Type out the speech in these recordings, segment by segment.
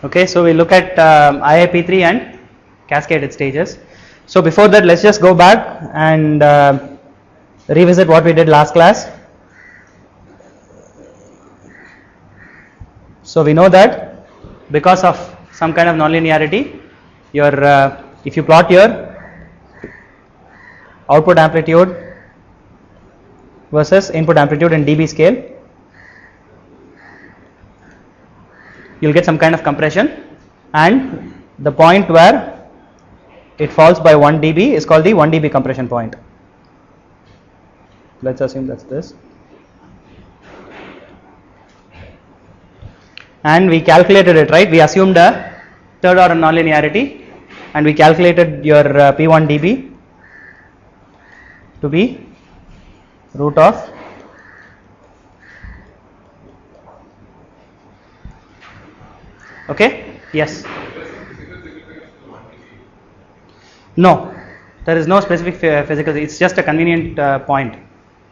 Okay, so we look at IIP3 and cascaded stages. So before that, let's just go back and revisit what we did last class. So we know that because of some kind of nonlinearity, your if you plot your output amplitude versus input amplitude in dB scale, you'll get some kind of compression, and the point where it falls by 1 dB is called the 1 dB compression point. Let's assume that's this. And we calculated it, right? We assumed a third order nonlinearity and we calculated your P1 dB to be root of okay, yes. No, there is no specific physical, it's just a convenient point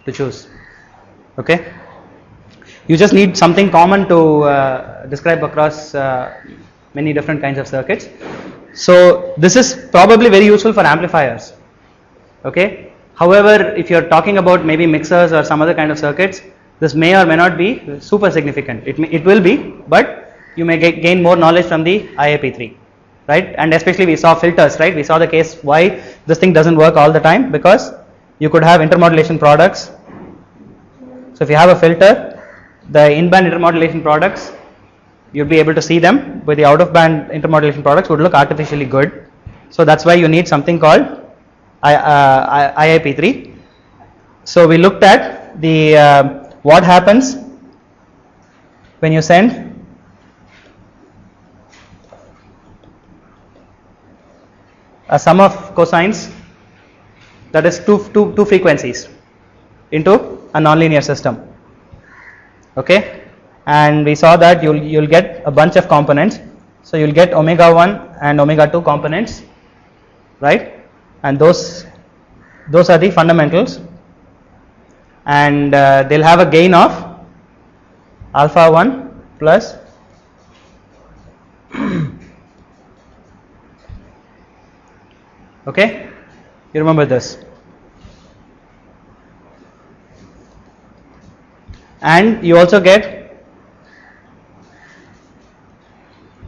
to choose. Okay, you just need something common to describe across many different kinds of circuits. So this is probably very useful for amplifiers. Okay, however, if you are talking about maybe mixers or some other kind of circuits, this may or may not be super significant. It will be, but you may gain more knowledge from the IIP3. Right, and especially we saw filters, right? We saw the case why this thing doesn't work all the time, because you could have intermodulation products. So if you have a filter, the in-band intermodulation products, you'll be able to see them, but the out-of-band intermodulation products would look artificially good. So that's why you need something called IIP3. So we looked at the what happens when you send a sum of cosines, that is two frequencies, into a nonlinear system. Okay, and we saw that you'll get a bunch of components. So you'll get omega 1 and omega 2 components, right? And those are the fundamentals, and they'll have a gain of alpha 1 plus okay, you remember this, and you also get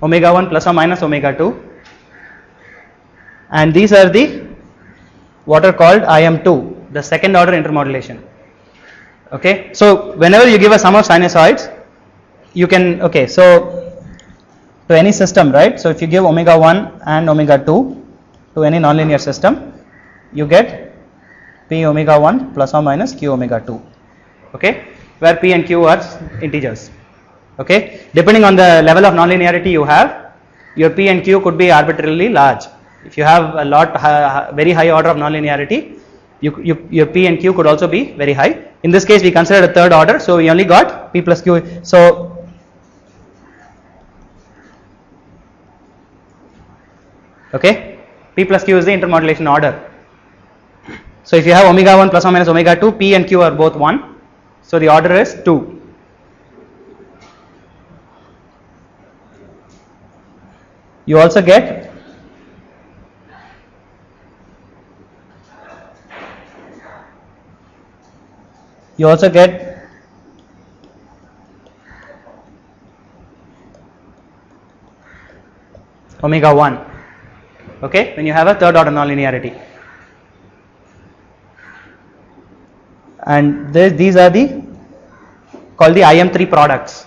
omega 1 plus or minus omega 2, and these are the what are called IM2, the second order intermodulation. Okay, so whenever you give a sum of sinusoids, you can, okay, so to any system, right? So if you give omega 1 and omega 2 to any nonlinear system, you get p omega 1 plus or minus q omega 2, okay, where p and q are integers. Okay, depending on the level of nonlinearity you have, your p and q could be arbitrarily large. If you have a lot very high order of nonlinearity, your p and q could also be very high. In this case, we considered a third order, so we only got p plus q. So okay, p plus q is the intermodulation order. So if you have omega 1 plus or minus omega 2, p and q are both 1, so the order is 2. You also get omega 1, okay, when you have a third order nonlinearity. And these are called the IM3 products.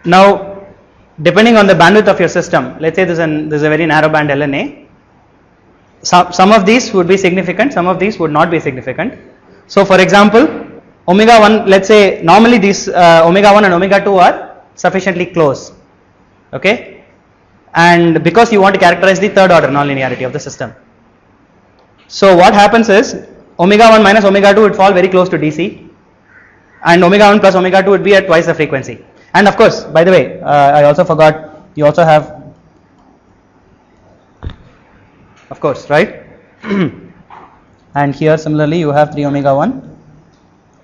Now, depending on the bandwidth of your system, let's say there's a very narrow band LNA. Some of these would be significant, some of these would not be significant. So, for example, omega 1, let's say normally these omega 1 and omega 2 are sufficiently close. Okay, and because you want to characterize the third order nonlinearity of the system. So what happens is omega 1 minus omega 2 would fall very close to DC, and omega 1 plus omega 2 would be at twice the frequency. And of course, by the way, I also forgot, you also have, of course, right? And here similarly you have 3 omega 1,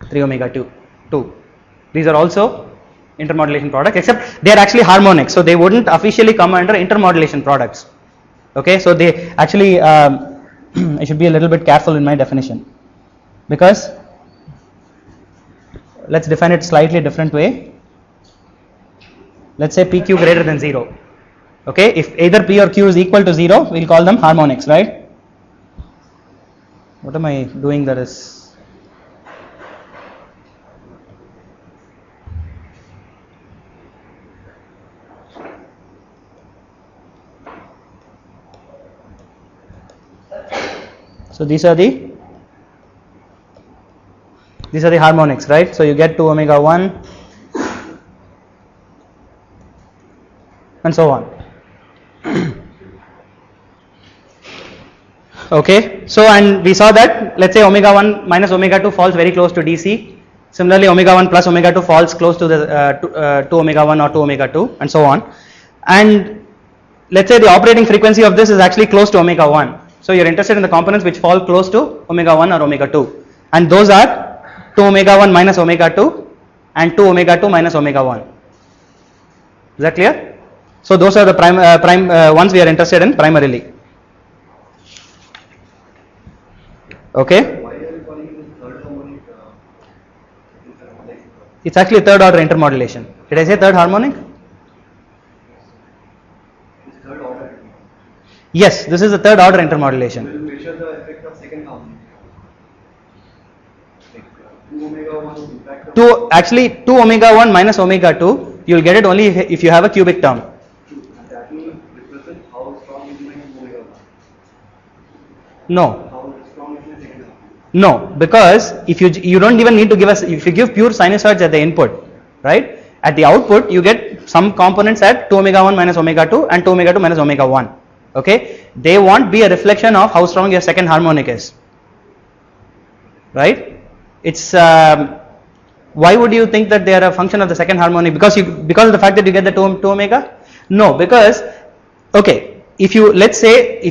3 omega 2. These are also intermodulation products, except they are actually harmonics, so they wouldn't officially come under intermodulation products. Okay, so they actually I should be a little bit careful in my definition, because let's define it slightly different way. Let's say PQ greater than 0. Okay, if either P or Q is equal to 0, we'll call them harmonics, right? What am I doing that is? So these are the harmonics, right? So you get 2 omega 1 and so on. Okay, so and we saw that, let's say omega 1 minus omega 2 falls very close to DC. Similarly, omega 1 plus omega 2 falls close to the 2 omega 1 or 2 omega 2 and so on. And let's say the operating frequency of this is actually close to omega 1. So you're interested in the components which fall close to omega 1 or omega 2. And those are 2 omega 1 minus omega 2 and 2 omega 2 minus omega 1. Is that clear? So those are the prime ones we are interested in primarily. Okay. Why are you calling it third harmonic? It's actually third order intermodulation. Did I say third harmonic? It's third order. Yes, this is the third order intermodulation. Will measure the effect of second harmonic. Like 2 omega 1 impact. Actually 2 omega 1 minus omega 2, you will get it only if you have a cubic term. And that will represent how strong is my 2 omega 1. No. No, because if you don't even need to give us, if you give pure sinusoids at the input, right? At the output you get some components at 2 omega 1 minus omega 2 and 2 omega 2 minus omega 1. Okay, they won't be a reflection of how strong your second harmonic is, right? It's why would you think that they are a function of the second harmonic? Because of the fact that you get the 2 omega? No, because okay, if you cascade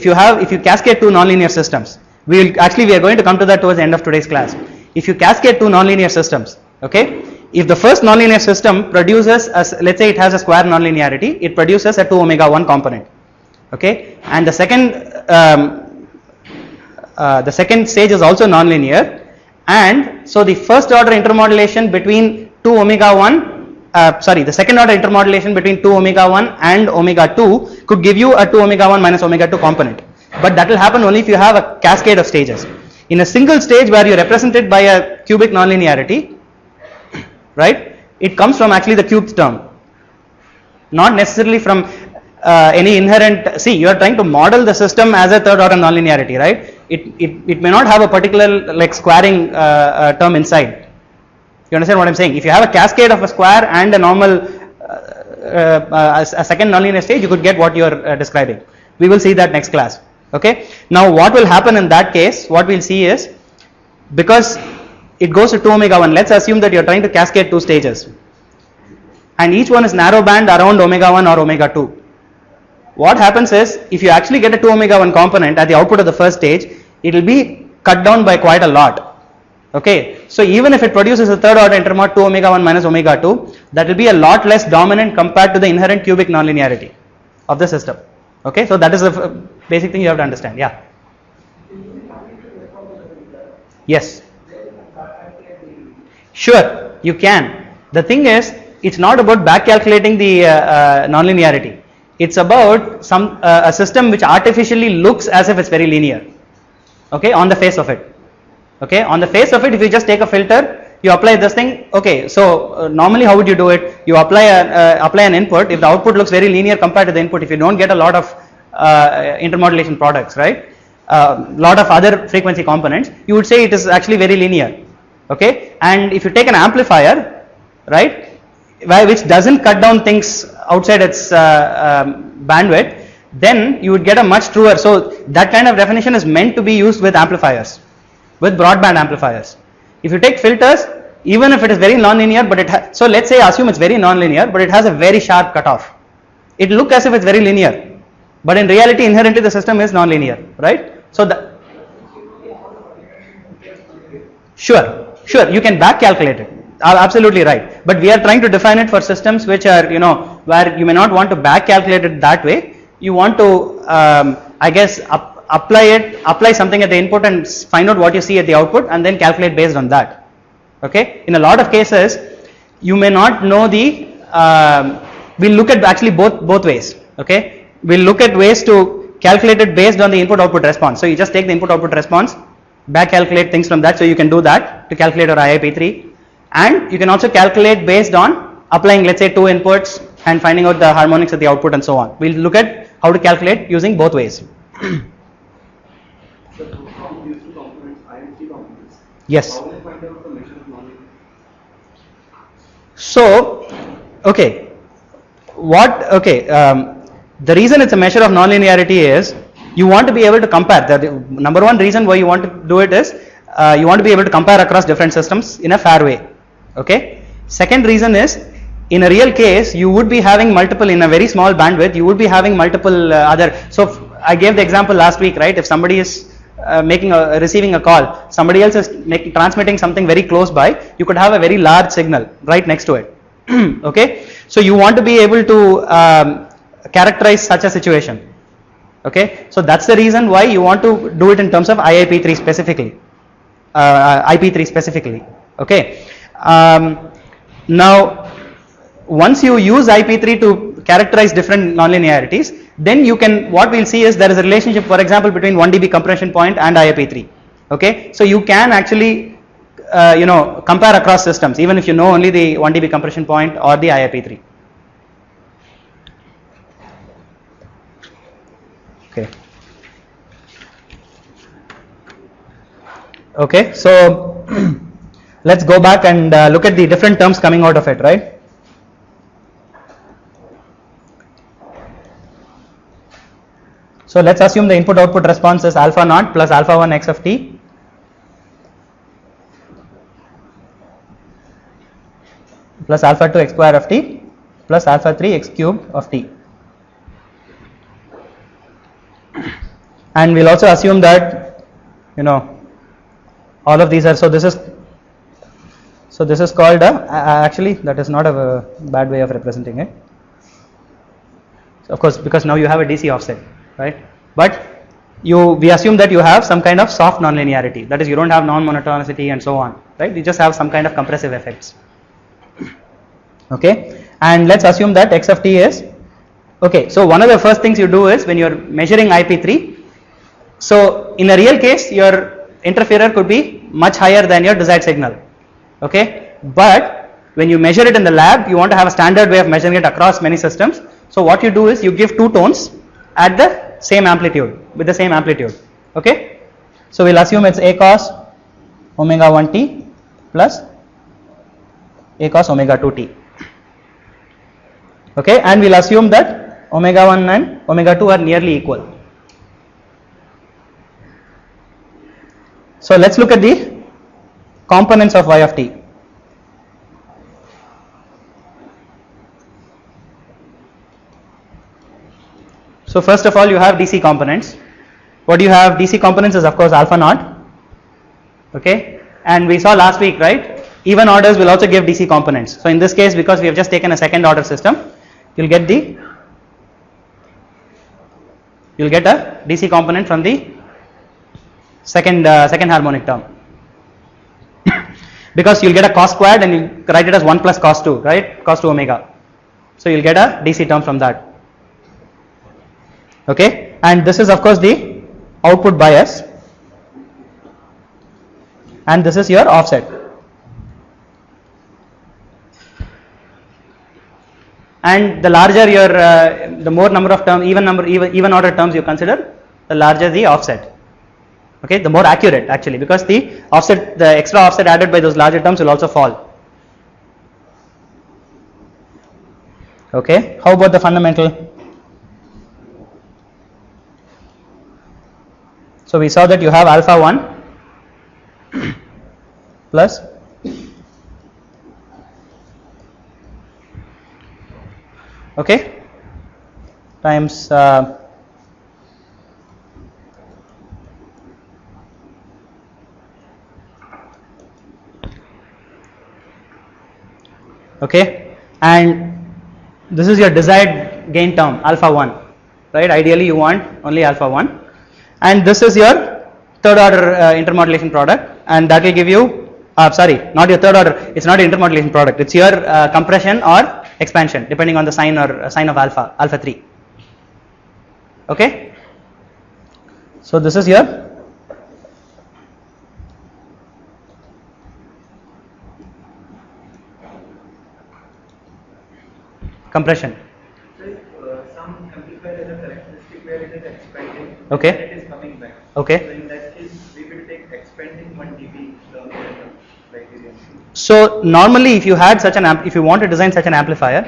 two nonlinear systems. We are going to come to that towards the end of today's class. If you cascade two nonlinear systems, okay, if the first nonlinear system produces, let's say it has a square nonlinearity, it produces a 2 omega 1 component, okay, and the second stage is also nonlinear, and so the first order intermodulation between 2 omega 1, the second order intermodulation between 2 omega 1 and omega 2 could give you a 2 omega 1 minus omega 2 component. But that will happen only if you have a cascade of stages. In a single stage where you're represented by a cubic nonlinearity, right, it comes from actually the cubed term, not necessarily from any inherent. See, you are trying to model the system as a third order nonlinearity, right? It may not have a particular like squaring term inside. You understand what I'm saying? If you have a cascade of a square and a normal a second nonlinear stage, you could get what you are describing. We will see that next class. Okay, now what will happen in that case, what we'll see is, because it goes to 2 omega 1, let's assume that you're trying to cascade two stages and each one is narrow band around omega 1 or omega 2. What happens is, if you actually get a 2 omega 1 component at the output of the first stage, it will be cut down by quite a lot. Okay, so even if it produces a third order intermod 2 omega 1 minus omega 2, that will be a lot less dominant compared to the inherent cubic nonlinearity of the system. Okay, so that is the basic thing you have to understand. Yeah. Yes. Sure, you can. The thing is, it's not about back calculating the nonlinearity. It's about a system which artificially looks as if it's very linear. Okay, on the face of it. Okay, on the face of it, if you just take a filter, you apply this thing. Okay, so normally how would you do it? You apply an input. If the output looks very linear compared to the input, if you don't get a lot of intermodulation products, right, lot of other frequency components, you would say it is actually very linear. Okay, and if you take an amplifier, right, which doesn't cut down things outside its bandwidth, then you would get a much truer. So that kind of definition is meant to be used with amplifiers, with broadband amplifiers. If you take filters, even if it is very nonlinear, but so let's say assume it's very nonlinear, but it has a very sharp cutoff. It looks as if it's very linear, but in reality, inherently the system is nonlinear, right? So sure, you can back calculate it. Absolutely right. But we are trying to define it for systems which are, you know, where you may not want to back calculate it that way. You want to, I guess, apply something at the input and find out what you see at the output and then calculate based on that. Okay. In a lot of cases, you may not know the. We'll look at actually both ways. Okay. We'll look at ways to calculate it based on the input output response. So you just take the input output response, back calculate things from that. So you can do that to calculate your IIP3. And you can also calculate based on applying, let's say, 2 inputs and finding out the harmonics at the output and so on. We'll look at how to calculate using both ways. So from these two components, IIP components, Yes. how will you find out the measure of nonlinearity? So, okay, the reason it's a measure of nonlinearity is you want to be able to compare. The number one reason why you want to do it is you want to be able to compare across different systems in a fair way. Okay. Second reason is, in a real case, you would be having multiple, in a very small bandwidth, you would be having multiple other. So I gave the example last week, right? If somebody is receiving a call, somebody else is transmitting something very close by, you could have a very large signal right next to it. Okay. So you want to be able to characterize such a situation. Okay. So that's the reason why you want to do it in terms of IIP3 specifically. IP3 specifically. Okay. Now, once you use IP3 to characterize different nonlinearities, then you can, what we'll see is there is a relationship, for example, between 1 dB compression point and IIP3. Okay. So you can actually, compare across systems, even if you know only the 1 dB compression point or the IIP3. Okay. Okay, so let's go back and look at the different terms coming out of it, right? So let's assume the input output response is alpha naught plus alpha 1 x of t plus alpha 2 x square of t plus alpha 3 x cubed of t. And we'll also assume that, all of these are, so this is called actually that is not a bad way of representing it. So of course, because now you have a DC offset, right? But we assume that you have some kind of soft nonlinearity, that is, you don't have non-monotonicity and so on, right? You just have some kind of compressive effects. Okay, and let's assume that x of t is, okay, so one of the first things you do is when you're measuring IP3, so in a real case your interferer could be much higher than your desired signal. Okay, but when you measure it in the lab, you want to have a standard way of measuring it across many systems. So what you do is you give 2 tones at the same amplitude, with the same amplitude. Okay, so we'll assume it's a cos omega 1t plus a cos omega 2t. Okay, and we'll assume that omega 1 and omega 2 are nearly equal. So let's look at the components of y of t. So first of all, you have DC components. What do you have? DC components is of course alpha naught. Okay, and we saw last week, right? Even orders will also give DC components. So in this case, because we have just taken a second order system, you'll get a DC component from the second harmonic term. Because you'll get a cos squared and you write it as 1 plus cos 2, right? Cos 2 omega. So you'll get a DC term from that. Okay, and this is of course the output bias, and this is your offset. And the larger the more number of terms, even order terms you consider, the larger the offset. Okay, the more accurate actually, because the extra offset added by those larger terms will also fall. Okay, how about the fundamental? So we saw that you have alpha 1 plus times okay, and this is your desired gain term alpha 1, right? Ideally you want only alpha 1, and this is your third order intermodulation product, and that will give you sorry, not your third order, it's not an intermodulation product, it's your compression or expansion depending on the sign or sign of alpha 3, okay. So this is your compression. So some amplifier has a characteristic where it is expanding, Okay. and it is coming back. Okay. So in that case, we will take expanding 1 dB term as a criterion. So normally, if you had such an if you want to design such an amplifier,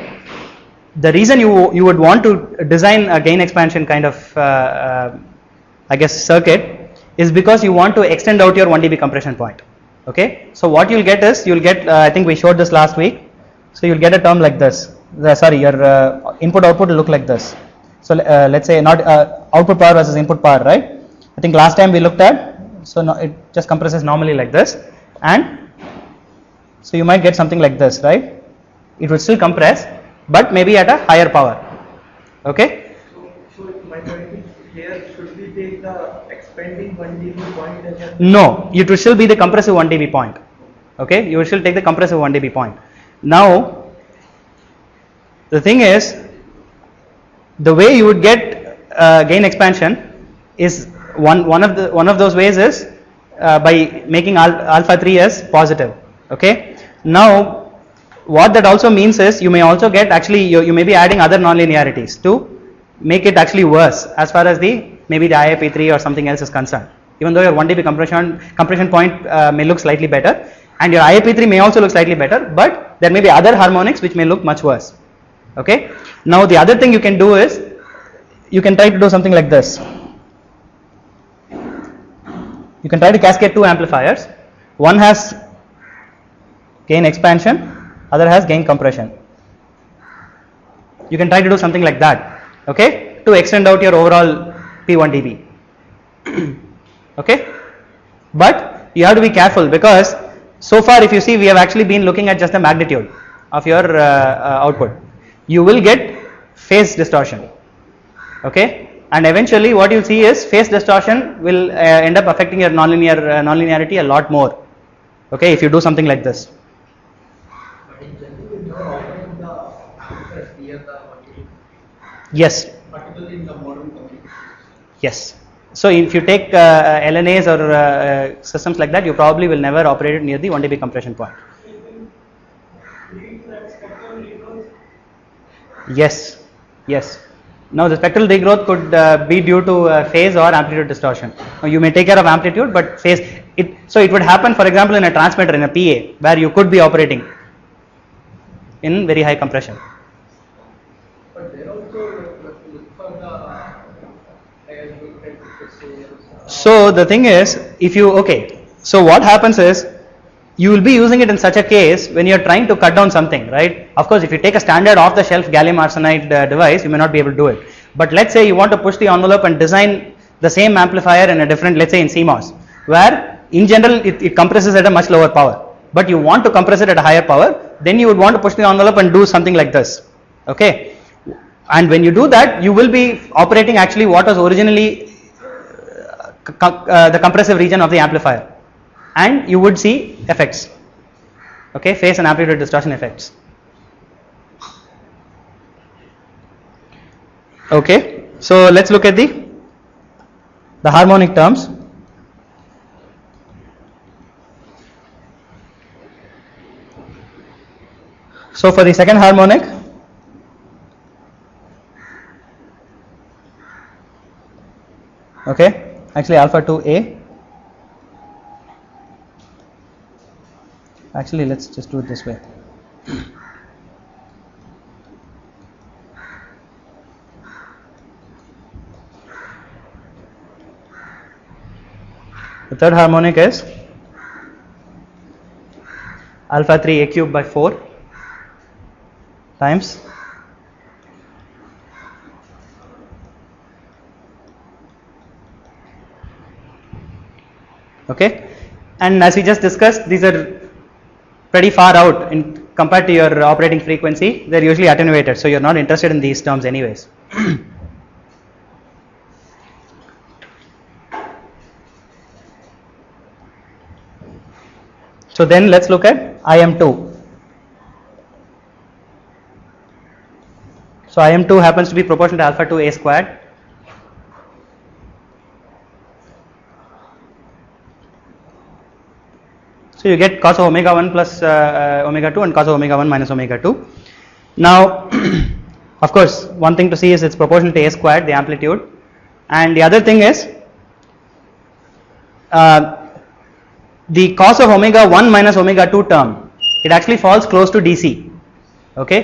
the reason you would want to design a gain expansion kind of I guess circuit is because you want to extend out your 1 dB compression point. Okay. So what you'll get is you'll get I think we showed this last week. So you'll get a term like this. Sorry, your input output will look like this. So let's say not output power versus input power, right? I think last time we looked at, so no, it just compresses normally like this, and so you might get something like this, right? It will still compress, but maybe at a higher power. Okay. So my point is here, should we take the expanding 1 dB point as a? No, it will still be the compressive 1 dB point. Okay, you will still take the compressive 1 dB point. Now, the thing is, the way you would get gain expansion is one of those ways is by making alpha 3 as positive. Okay. Now, what that also means is you may also get actually you may be adding other nonlinearities to make it actually worse as far as maybe the IIP3 or something else is concerned. Even though your 1 dB compression point may look slightly better, and your IIP3 may also look slightly better, but there may be other harmonics which may look much worse. Okay. Now the other thing you can do is you can try to do something like this. You can try to cascade two amplifiers. One has gain expansion, other has gain compression. You can try to do something like that, okay, to extend out your overall P1 dB. Okay, but you have to be careful because so far if you see we have actually been looking at just the magnitude of your output. You will get phase distortion, okay, and eventually what you'll see is phase distortion will end up affecting your nonlinearity a lot more, okay, if you do something like this. But in general, we never operate the amplifiers near the 1 dB, Yes, particularly in the modern communications. yes. So if you take LNAs or systems like that, you probably will never operate it near the 1 dB compression point. Yes, yes. Now the spectral degrowth could be due to phase or amplitude distortion. Now, you may take care of amplitude, but phase so it would happen, for example, in a transmitter in a PA where you could be operating in very high compression. But there also look for the higher frequencies. So the thing is, if you so what happens is you will be using it in such a case when you are trying to cut down something, right? Of course, if you take a standard off-the-shelf gallium arsenide device, you may not be able to do it. But let's say you want to push the envelope and design the same amplifier in a different, let's say in CMOS, where in general it compresses at a much lower power, but you want to compress it at a higher power, then you would want to push the envelope and do something like this, okay? And when you do that, you will be operating actually what was originally the compressive region of the amplifier, and you would see effects, okay, phase and amplitude distortion effects. Okay, so let's look at the harmonic terms. So for the second harmonic, okay, actually alpha 2A, actually let's just do it this way. The third harmonic is alpha 3 A cube by 4 times okay, and as we just discussed, these are pretty far out in compared to your operating frequency, they're usually attenuated, so you're not interested in these terms anyways. So then let's look at IM2. So IM2 happens to be proportional to alpha to a squared. So you get cos of omega 1 plus omega 2 and cos of omega 1 minus omega 2. Now, of course, one thing to see is it's proportional to a squared, the amplitude, and the other thing is the cos of omega 1 minus omega 2 term, it actually falls close to DC. Okay.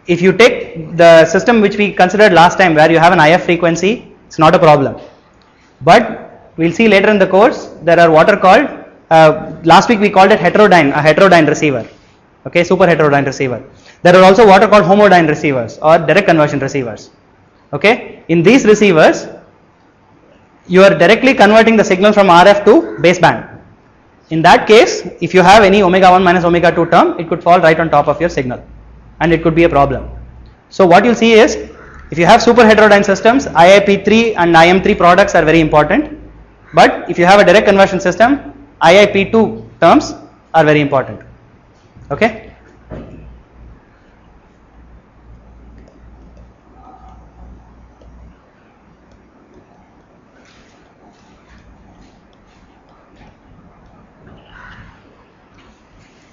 If you take the system which we considered last time where you have an IF frequency, it's not a problem. But we'll see later in the course, there are what are called, last week we called it a heterodyne receiver. Okay, super heterodyne receiver. There are also what are called homodyne receivers or direct conversion receivers. Okay, in these receivers, you are directly converting the signal from RF to baseband. In that case, if you have any omega 1 minus omega 2 term, it could fall right on top of your signal and it could be a problem. So what you'll see is, if you have super heterodyne systems, IIP3 and IM3 products are very important, but if you have a direct conversion system, IIP2 terms are very important. Okay.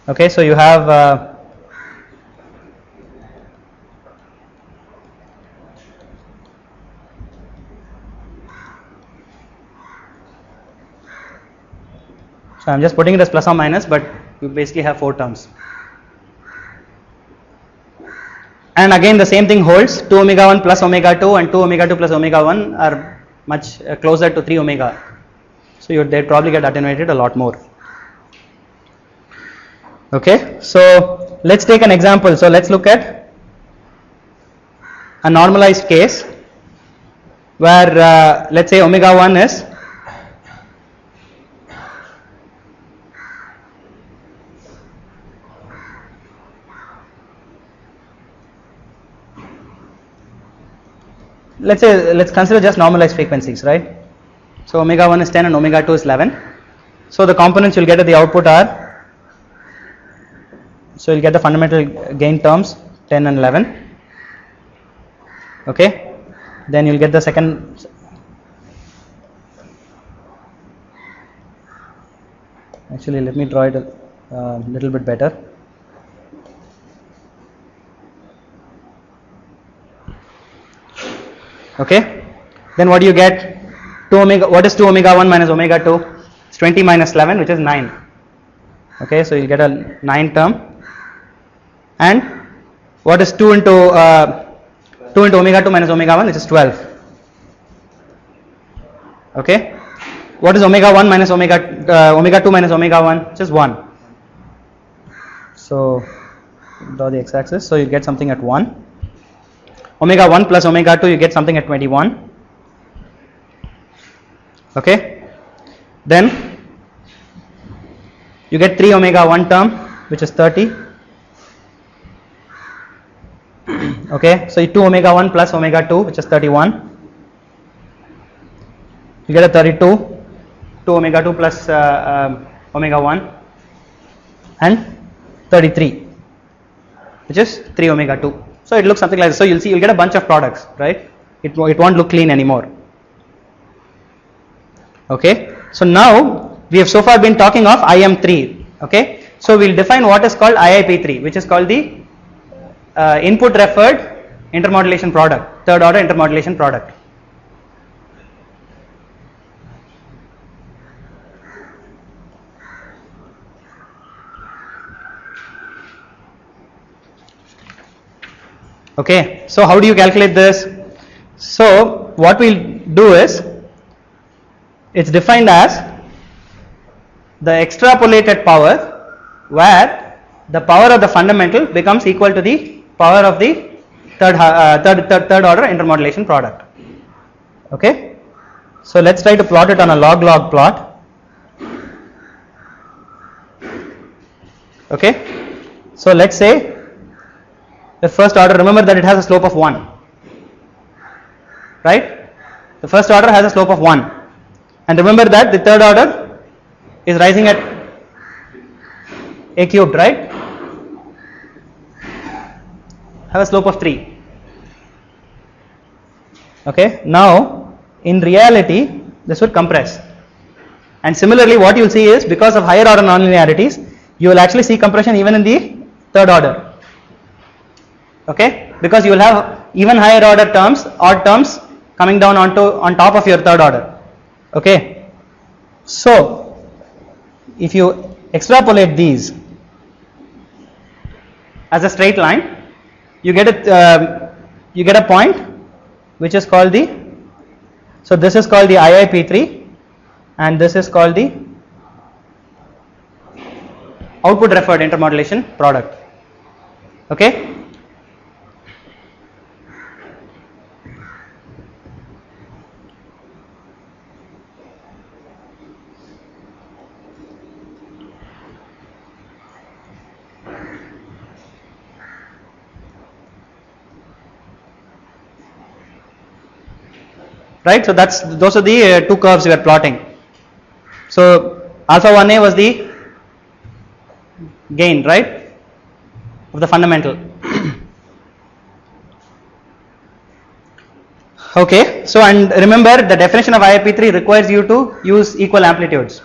Okay, so you have so I'm just putting it as plus or minus, but you basically have 4 terms. And again the same thing holds, 2 omega 1 plus omega 2 and 2 omega 2 plus omega 1 are much closer to 3 omega. So they probably get attenuated a lot more. Okay, so let's take an example. So let's look at a normalized case where let's say omega 1 is let's consider just normalized frequencies, right? So omega 1 is 10 and omega 2 is 11. So the components you'll get at the output are, so you'll get the fundamental gain terms 10 and 11. Okay, then you'll get the second, actually let me draw it a little bit better. Okay, then what do you get? 2 omega, what is 2 omega 1 minus omega 2? It's 20 minus 11, which is 9. Okay, so you get a 9 term. And what is 2 into omega 2 minus omega 1, which is 12. Okay, what is omega 1 minus omega 2 minus omega 1, which is 1. So draw the x-axis, so you get something at 1. Omega 1 plus omega 2, you get something at 21. Okay, then you get 3 omega 1 term, which is 30. Okay, so 2 omega 1 plus omega 2, which is 31. You get a 32. 2 omega 2 plus omega 1 and 33, which is 3 omega 2. So it looks something like this. So you'll see, you'll get a bunch of products, right? It won't look clean anymore. Okay, so now we have so far been talking of IM3. Okay, so we'll define what is called IIP3, which is called the input referred intermodulation product, third order intermodulation product. Okay, so how do you calculate this? So what we'll do is, it's defined as the extrapolated power where the power of the fundamental becomes equal to the power of the third order intermodulation product. Okay, so let's try to plot it on a log plot. Okay, So let's say the first order, remember that it has a slope of 1, right? The first order has a slope of 1, and remember that the third order is rising at a cubed, right? Have a slope of 3. Okay, now in reality this would compress, and similarly what you will see is, because of higher order nonlinearities, you will actually see compression even in the third order. Okay, because you will have even higher order terms, odd terms coming down on top of your third order. Okay, so if you extrapolate these as a straight line, you get a point which is called the, so this is called the IIP3 and this is called the output referred intermodulation product. Okay, right? So those are the two curves we are plotting. So alpha 1a was the gain, right, of the fundamental. Okay, so and remember the definition of IIP3 requires you to use equal amplitudes,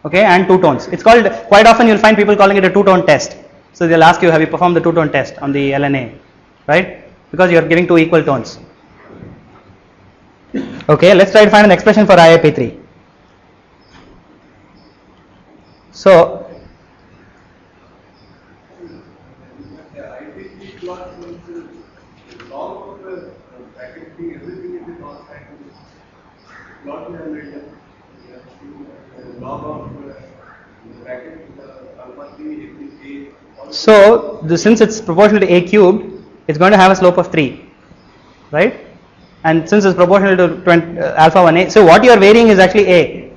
okay, and two tones. It's called, quite often you'll find people calling it a two-tone test. So they'll ask you, have you performed the two-tone test on the LNA, right? Because you're giving two equal tones. Okay, let's try to find an expression for IIP3. So since it's proportional to a cubed, it's going to have a slope of 3, right? And since it's proportional to alpha 1a, so what you are varying is actually a.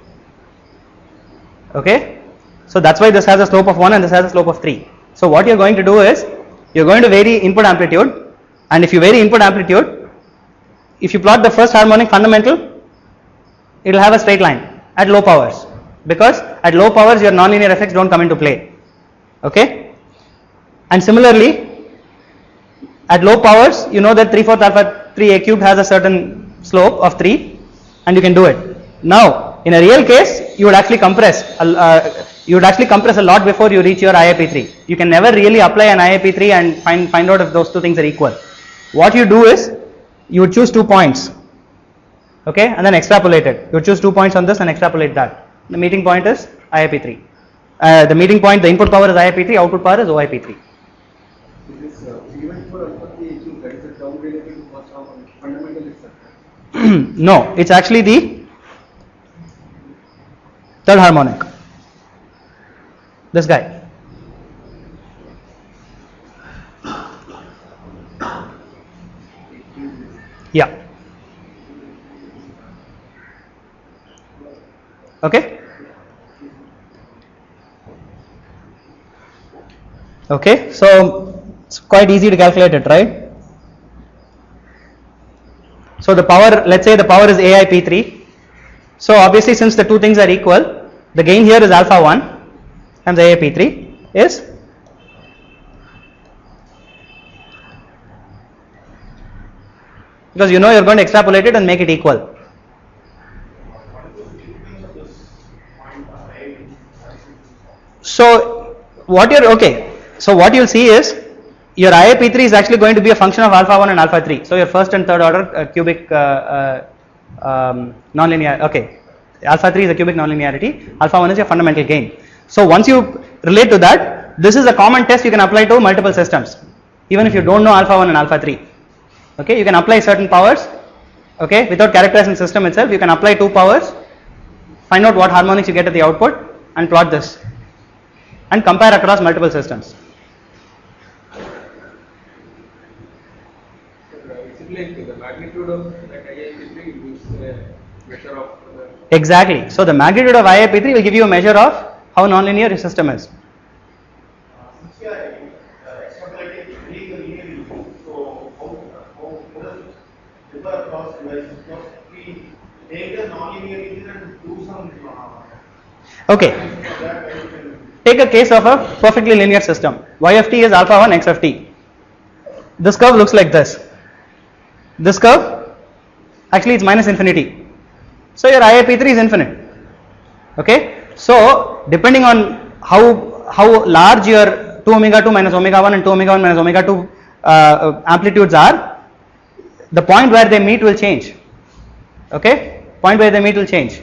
Okay, so that's why this has a slope of 1 and this has a slope of 3. So what you're going to do is, you're going to vary input amplitude, and if you vary input amplitude, if you plot the first harmonic fundamental, it will have a straight line at low powers, because at low powers your nonlinear effects don't come into play. Okay, and similarly at low powers, you know that 3/4 alpha 3a cubed has a certain slope of 3, and you can do it. Now in a real case, you would actually compress a lot before you reach your IIP3. You can never really apply an IIP3 and find out if those two things are equal. What you do is, you would choose 2 points, okay, and then extrapolate it. You would choose 2 points on this and extrapolate that. The meeting point is IIP3. The meeting point, the input power is IIP3, output power is OIP3. This even for alpha 3 issue, that is a term related to first fundamental itself. No, it's actually the third harmonic. This guy. Yeah. Okay. Okay, so it's quite easy to calculate it, right? So the power, let's say the power is AIP3. So obviously, since the two things are equal, the gain here is alpha 1 times AIP3 is because you know you're going to extrapolate it and make it equal. So what you'll see is your IIP3 is actually going to be a function of alpha 1 and alpha 3. So your first and third order cubic nonlinear. Okay, alpha 3 is a cubic nonlinearity. Alpha 1 is your fundamental gain. So once you relate to that, this is a common test you can apply to multiple systems, even if you don't know alpha 1 and alpha 3. Okay, you can apply certain powers. Okay, without characterizing the system itself, you can apply 2 powers, find out what harmonics you get at the output, and plot this, and compare across multiple systems. Basically, the magnitude of that IIP3 is a measure of. Exactly. So the magnitude of IIP3 will give you a measure of how nonlinear your system is. Yeah, take the nonlinearities and do some. Okay. Take a case of a perfectly linear system. Y of t is alpha 1 x of t. This curve looks like this. This curve, actually it's minus infinity. So your IIP3 is infinite. Okay. So depending on how large your 2 omega 2 minus omega 1 and 2 omega 1 minus omega 2 amplitudes are, the point where they meet will change. Okay. Point where they meet will change.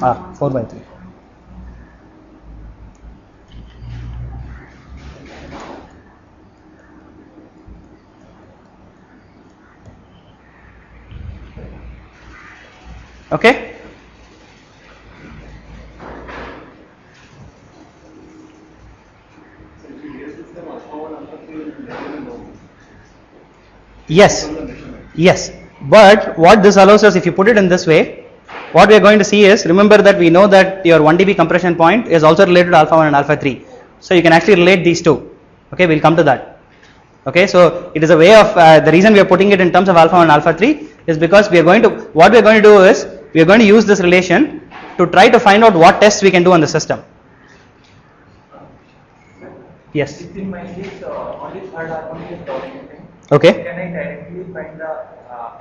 Ah, 4 by 3. Okay. So if you use system alpha 1, alpha 3, you will never know. Yes. From the measurement. Yes. But what this allows us, if you put it in this way, what we are going to see is, remember that we know that your 1 dB compression point is also related to alpha 1 and alpha 3. So you can actually relate these two. Okay, we'll come to that. Okay, so it is a way of, the reason we are putting it in terms of alpha 1 and alpha 3 is because we are going to, what we are going to do is, we are going to use this relation to try to find out what tests we can do on the system. Yes. If in my case only third harmonic is dominating, Okay. can I directly find the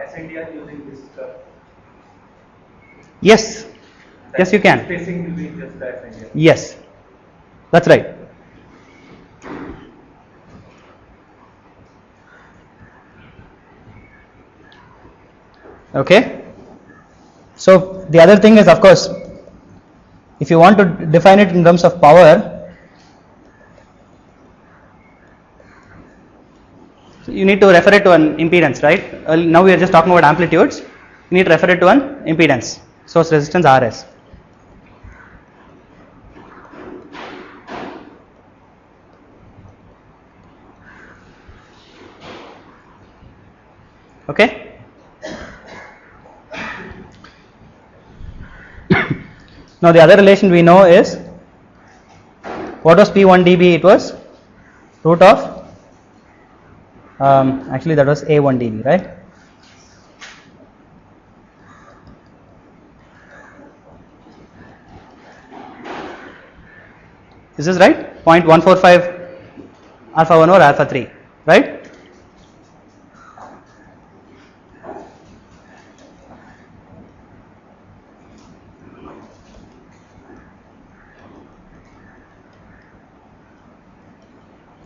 SNDR using this curve? Yes. Yes, you can. Spacing will be just the SNDR. Yes. That's right. Okay. So the other thing is, of course, if you want to define it in terms of power, so you need to refer it to an impedance, right? Now we are just talking about amplitudes. You need to refer it to an impedance. Source resistance RS. Okay. Now the other relation we know is, what was P1 dB? It was root of, actually that was A1 dB, right? Is this right? 0.145 alpha 1 or alpha 3, right?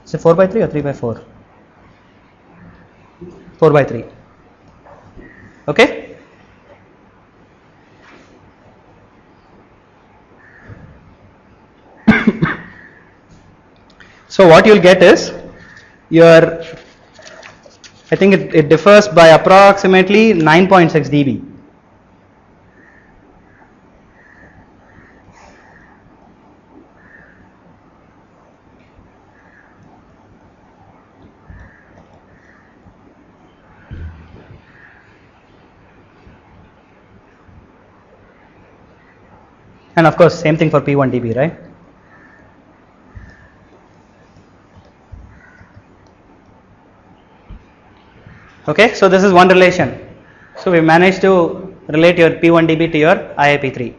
Is it 4 by 3 or 3 by 4? 4 by 3. Okay? So what you'll get is your, I think it differs by approximately 9.6 dB. And of course, same thing for P1 dB, right? Okay, so this is one relation. So we managed to relate your P1 dB to your IIP3.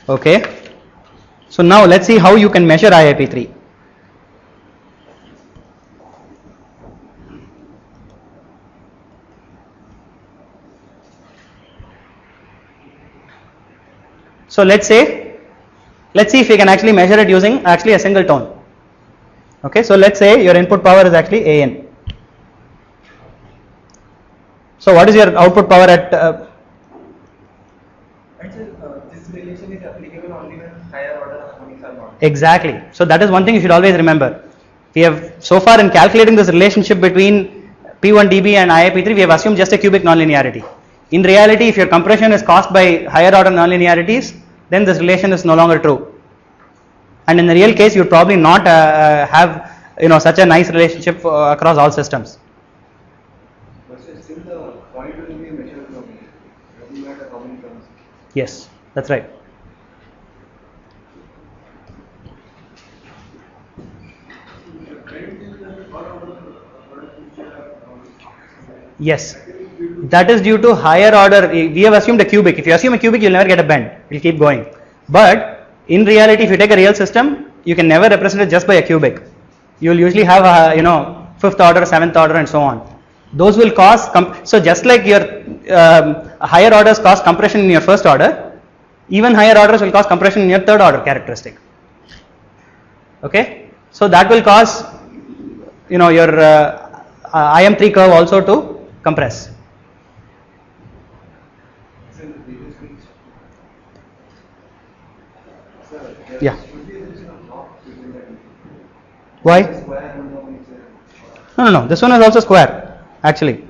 Okay, so now let's see how you can measure IIP3. So let's see if we can actually measure it using actually a single tone. Okay, so let's say your input power is actually AN. So what is your output power at? This relation is applicable only when higher order harmonics are not. Exactly. So that is one thing you should always remember. We have so far in calculating this relationship between P1 dB and IIP3, we have assumed just a cubic nonlinearity. In reality, if your compression is caused by higher order nonlinearities, then this relation is no longer true. And in the real case, you would probably not have such a nice relationship across all systems. But still the point will be measured from it. Doesn't matter how many terms. Yes, that's right. Yes, that is due to higher order. We have assumed a cubic. If you assume a cubic, you'll never get a bend. It will keep going. But in reality, if you take a real system, you can never represent it just by a cubic. You will usually have a, fifth order, seventh order, and so on. Those will cause so just like your higher orders cause compression in your first order, even higher orders will cause compression in your third order characteristic. Okay, so that will cause your IM3 curve also to compress. Yeah. Why? No. This one is also square, actually.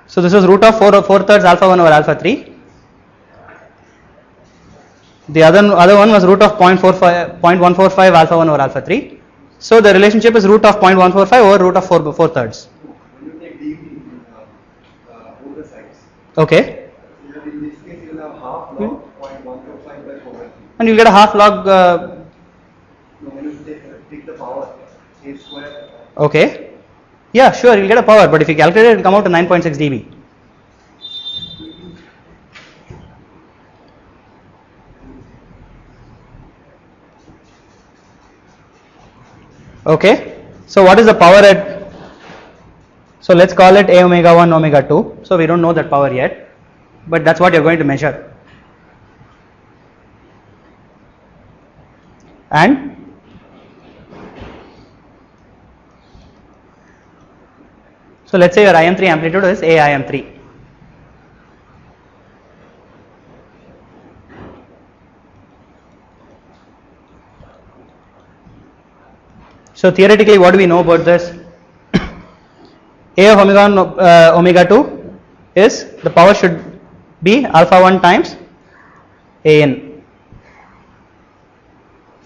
So this is root of 4/3 alpha 1 over alpha 3. The other one was root of 0.145 alpha 1 over alpha 3. So the relationship is root of 0.145 over root of 4/3. When you take dv both the sides. Okay. In this case, you will have half log 0.145 by 4. And you get a half log. No, when you take the power, a square. Okay. Yeah, sure, you'll get a power, but if you calculate it, it'll come out to 9.6 dB. Okay. So what is the power at? So let's call it a omega 1 omega 2. So we don't know that power yet, but that's what you're going to measure. And so let's say your IM3 amplitude is a IM3. So theoretically, what do we know about this? A of omega 1 omega 2 is the power should be alpha 1 times AN.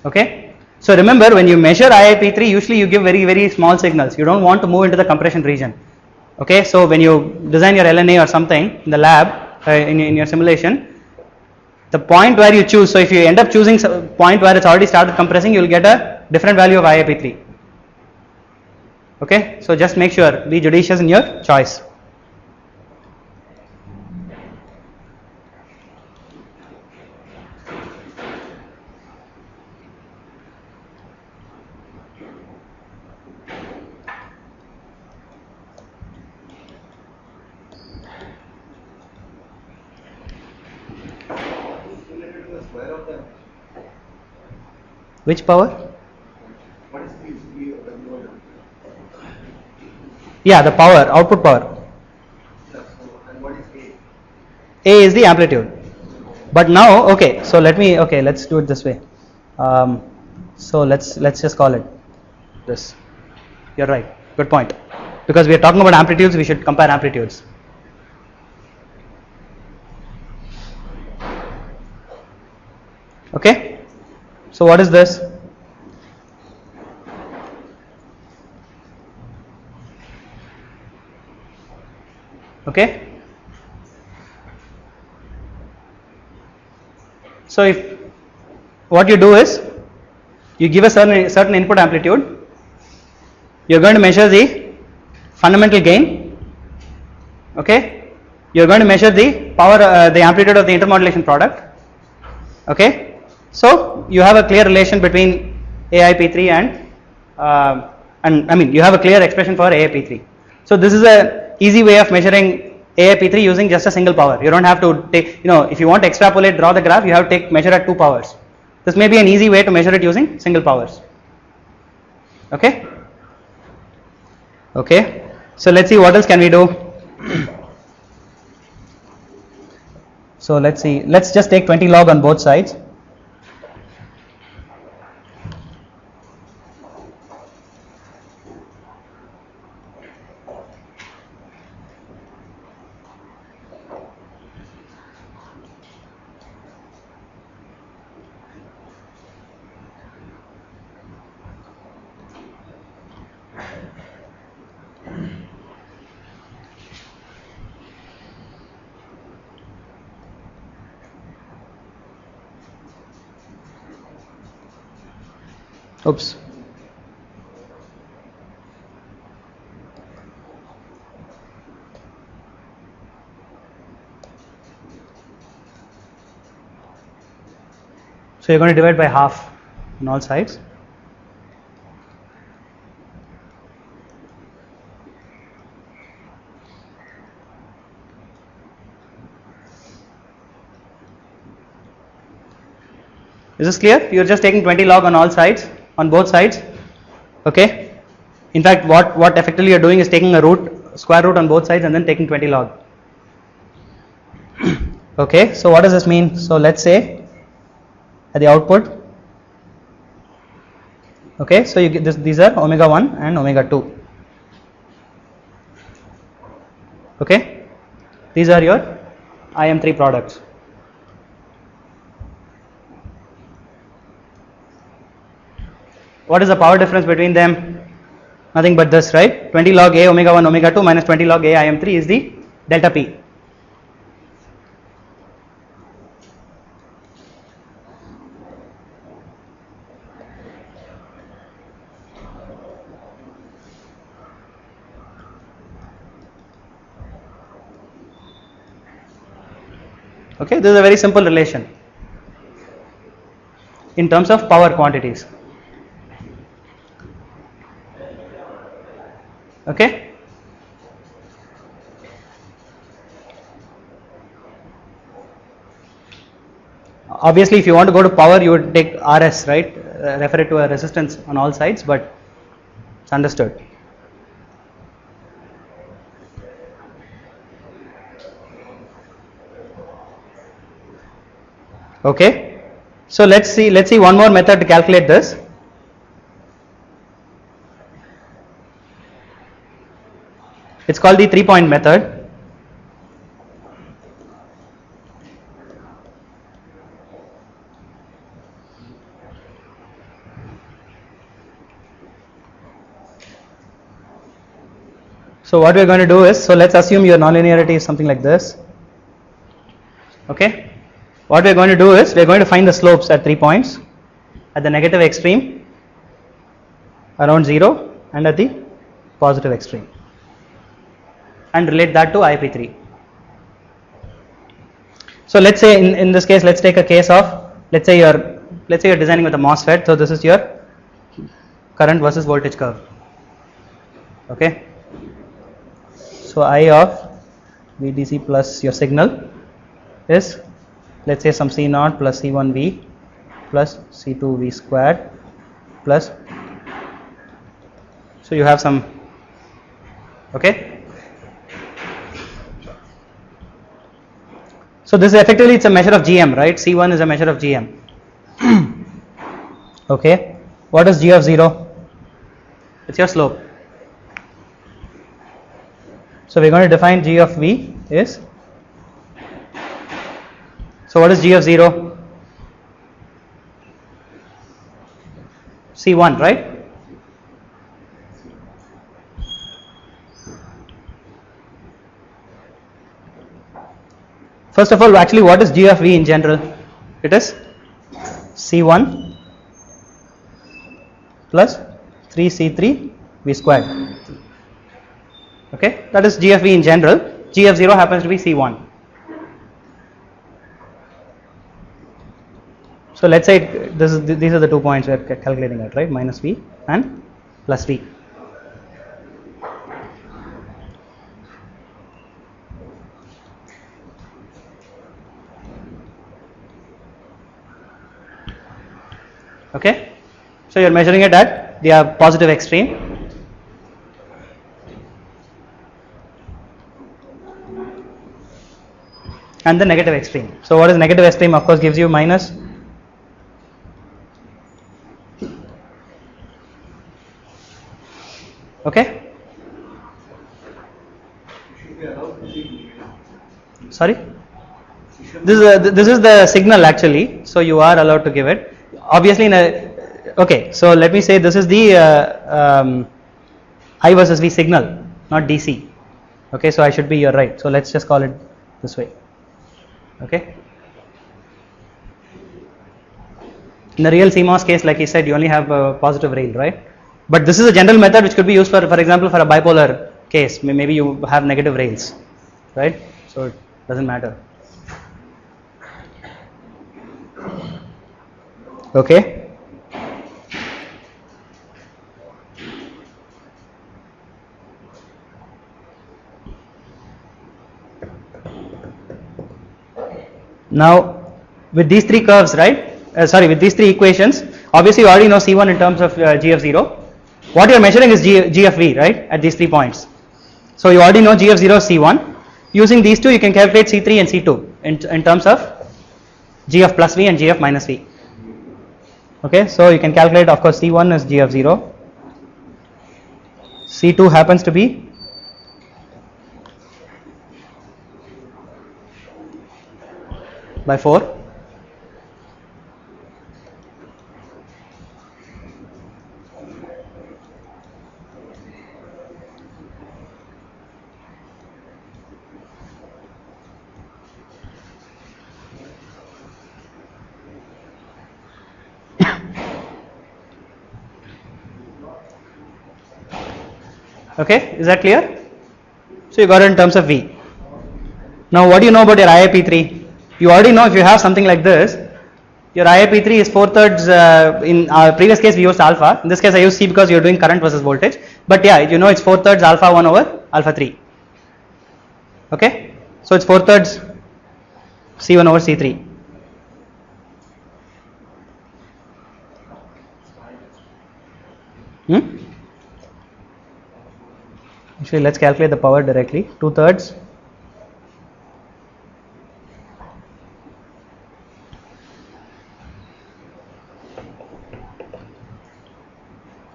Okay. So remember, when you measure IIP3, usually you give very, very small signals. You don't want to move into the compression region. Okay. So when you design your LNA or something in the lab, in your simulation, the point where you choose, so if you end up choosing a point where it's already started compressing, you will get a different value of IIP3. Okay. So just make sure, be judicious in your choice. Which power? What is the Yeah, the power, output power. and what is A? A is the amplitude. But now, okay, so let's do it this way. So let's just call it this. You're right. Good point. Because we are talking about amplitudes, we should compare amplitudes. Okay. So what is this? Okay. So if what you do is you give a certain input amplitude, you're going to measure the fundamental gain. Okay. You're going to measure the power, the amplitude of the intermodulation product. Okay. So you have a clear relation between AIP3 and I mean you have a clear expression for AIP3. So this is a easy way of measuring AIP3 using just a single power. You don't have to take, if you want to extrapolate, draw the graph, you have to measure at 2 powers. This may be an easy way to measure it using single powers. Okay. Okay. So let's see what else can we do. So let's see. Let's just take 20 log on both sides. Oops. So you're going to divide by half on all sides. Is this clear? You're just taking 20 log on all sides, on both sides. Okay. In fact, what effectively you're doing is taking a root, square root on both sides, and then taking 20 log. Okay. So what does this mean? So let's say at the output. Okay. So you get this. These are omega 1 and omega 2. Okay. These are your IM3 products. What is the power difference between them? Nothing but this, right? 20 log A omega 1 omega 2 minus 20 log A IM3 is the delta P. Okay, this is a very simple relation in terms of power quantities. Okay. Obviously, if you want to go to power, you would take RS, right? Refer it to a resistance on all sides, but it's understood. Okay. So let's see one more method to calculate this. It's called the 3-point method. So what we're going to do is, so let's assume your nonlinearity is something like this. Okay. What we're going to do is, we're going to find the slopes at 3 points, at the negative extreme, around 0, and at the positive extreme, and relate that to IIP3. So let's say in this case, let's take a case of, let's say you're designing with a MOSFET. So this is your current versus voltage curve. Okay. So I of VDC plus your signal is, let's say, some C0 plus C1V plus C2V squared plus, so you have some, okay. So this is effectively, it's a measure of GM, right? C1 is a measure of GM. Okay. What is G of 0? It's your slope. So we're going to define G of V is, so what is G of 0? C1, right? First of all, actually, what is G of V in general? It is C1 plus 3C3 V squared. Okay, that is G of V in general. G of 0 happens to be C1. So let's say these are the 2 points we are calculating at, right? Minus V and plus V. Okay, so you're measuring it at the positive extreme. And the negative extreme. So what is negative extreme? Of course, gives you minus. Okay. Sorry. This is the signal actually. So you are allowed to give it. Obviously, okay. So let me say this is the I versus V signal, not DC. Okay. So I should be, you're right. So let's just call it this way. Okay. In the real CMOS case, like he said, you only have a positive rail, right? But this is a general method which could be used for example, for a bipolar case. Maybe you have negative rails, right? So it doesn't matter. Okay. Now, with these three curves, right? With these three equations, obviously you already know C1 in terms of G of 0. What you are measuring is G of V, right? At these 3 points. So you already know G of 0 is C1. Using these two, you can calculate C3 and C2 in terms of G of plus V and G of minus V. Okay, so you can calculate, of course, C1 is G of 0. C2 happens to be by 4. Okay, is that clear? So you got it in terms of V. Now what do you know about your IIP3? You already know if you have something like this, your IIP3 is 4/3, in our previous case we used alpha, in this case I use C because you're doing current versus voltage, but yeah, you know it's 4/3 alpha 1 over alpha 3. Okay, so it's 4/3 C1 over C3. Actually, let's calculate the power directly. 2/3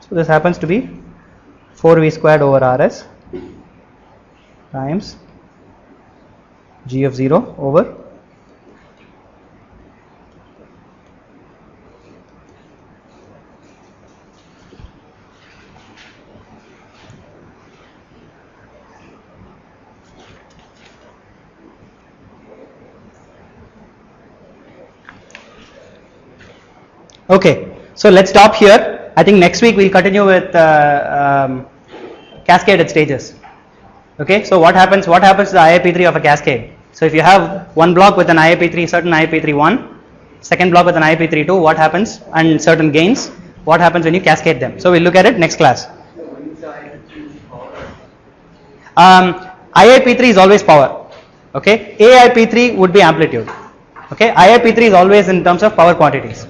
so this happens to be 4V squared over RS times G of 0 over okay, so let's stop here. I think next week we'll continue with cascaded stages. Okay, so what happens to the IIP3 of a cascade? So if you have one block with an IIP3, certain IIP3 second block with an IIP3 what happens, and certain gains, what happens when you cascade them? So we'll look at it next class. IIP3 is always power. Okay, AIP3 would be amplitude. Okay, IIP3 is always in terms of power quantities.